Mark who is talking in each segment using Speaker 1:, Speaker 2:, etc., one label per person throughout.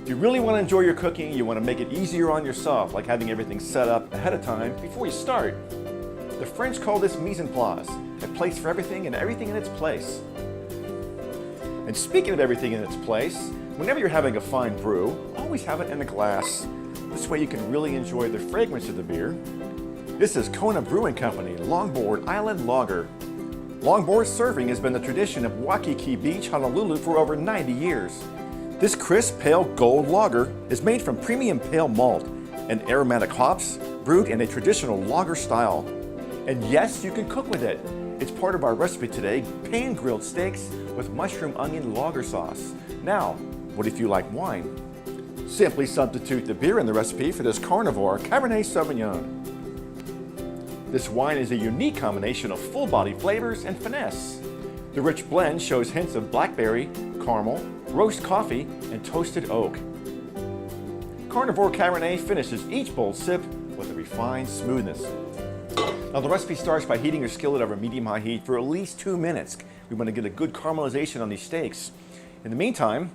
Speaker 1: If you really want to enjoy your cooking, you want to make it easier on yourself, like having everything set up ahead of time before you start. The French call this mise en place, a place for everything and everything in its place. And speaking of everything in its place, whenever you're having a fine brew, always have it in a glass. This way you can really enjoy the fragrance of the beer. This is Kona Brewing Company Longboard Island Lager. Longboard surfing has been the tradition of Waikiki Beach, Honolulu for over 90 years. This crisp, pale gold lager is made from premium pale malt and aromatic hops, brewed in a traditional lager style. And yes, you can cook with it. It's part of our recipe today, pan-grilled steaks with mushroom onion lager sauce. Now, what if you like wine? Simply substitute the beer in the recipe for this carnivore Cabernet Sauvignon. This wine is a unique combination of full-body flavors and finesse. The rich blend shows hints of blackberry, caramel, roast coffee, and toasted oak. Carnivore Cabernet finishes each bold sip with a refined smoothness. Now the recipe starts by heating your skillet over medium-high heat for at least 2 minutes. We want to get a good caramelization on these steaks. In the meantime,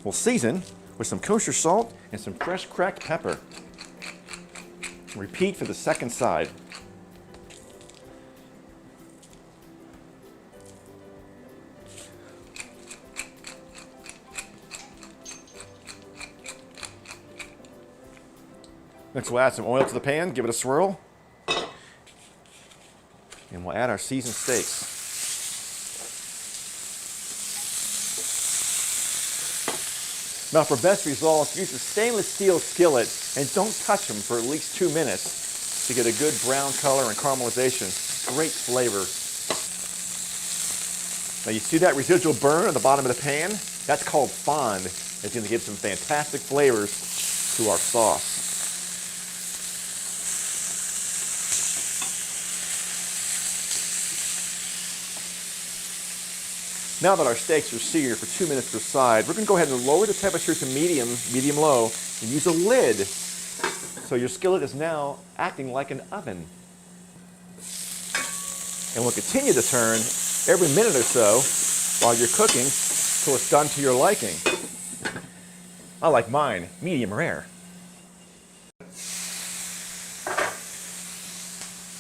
Speaker 1: we'll season with some kosher salt and some fresh cracked pepper. Repeat for the second side. Next we'll add some oil to the pan, give it a swirl, and we'll add our seasoned steaks. Now for best results, use a stainless steel skillet and don't touch them for at least 2 minutes to get a good brown color and caramelization. Great flavor. Now you see that residual burn at the bottom of the pan? That's called fond. It's going to give some fantastic flavors to our sauce. Now that our steaks are seared for 2 minutes per side, we're going to go ahead and lower the temperature to medium-low, and use a lid. So your skillet is now acting like an oven. And we'll continue to turn every minute or so while you're cooking till it's done to your liking. I like mine medium rare.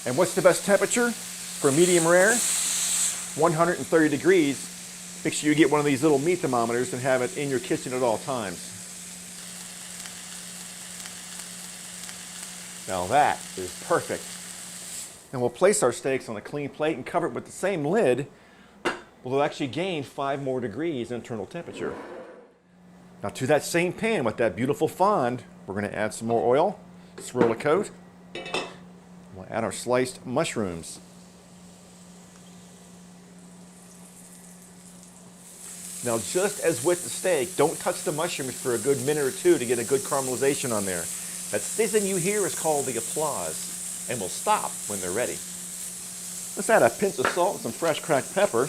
Speaker 1: And what's the best temperature for medium rare? 130 degrees. Make sure you get one of these little meat thermometers and have it in your kitchen at all times. Now that is perfect. And we'll place our steaks on a clean plate and cover it with the same lid. We'll actually gain 5 more degrees internal temperature. Now to that same pan with that beautiful fond, we're going to add some more oil, swirl a coat. We'll add our sliced mushrooms. Now just as with the steak, don't touch the mushrooms for a good minute or two to get a good caramelization on there. That sizzling you hear is called the applause, and will stop when they're ready. Let's add a pinch of salt and some fresh cracked pepper,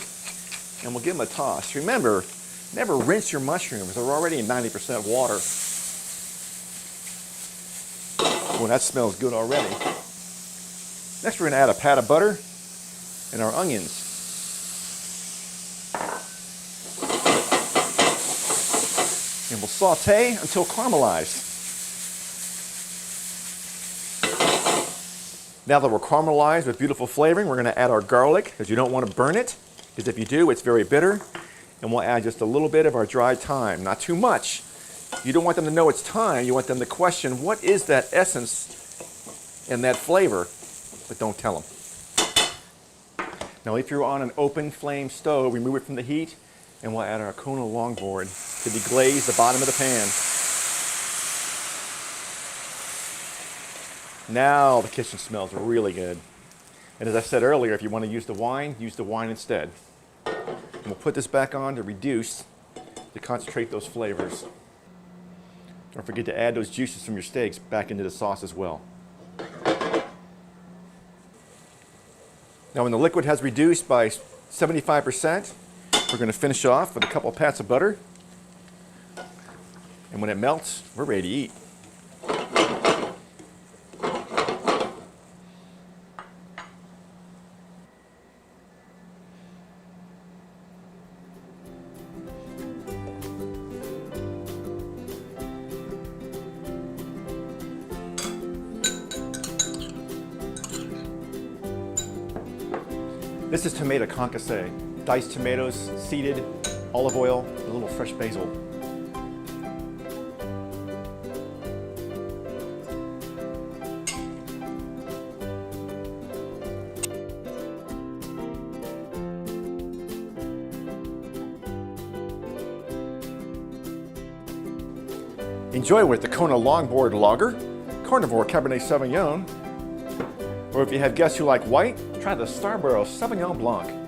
Speaker 1: and we'll give them a toss. Remember, never rinse your mushrooms. They're already in 90% water. Oh, that smells good already. Next we're going to add a pat of butter and our onions. And we'll saute until caramelized. Now that we're caramelized with beautiful flavoring, we're going to add our garlic, because you don't want to burn it, because if you do, it's very bitter. And we'll add just a little bit of our dried thyme, not too much. You don't want them to know it's thyme, you want them to question what is that essence and that flavor, but don't tell them. Now if you're on an open flame stove, remove it from the heat, and we'll add our Kona longboard to deglaze the bottom of the pan. Now the kitchen smells really good. And as I said earlier, if you want to use the wine instead. And we'll put this back on to reduce, to concentrate those flavors. Don't forget to add those juices from your steaks back into the sauce as well. Now when the liquid has reduced by 75%, we're going to finish off with a couple of pats of butter. And when it melts, we're ready to eat. This is tomato concasse. Diced tomatoes, seeded, olive oil, a little fresh basil. Enjoy with the Kona Longboard Lager, Carnivore Cabernet Sauvignon, or if you have guests who like white, try the Starborough Sauvignon Blanc.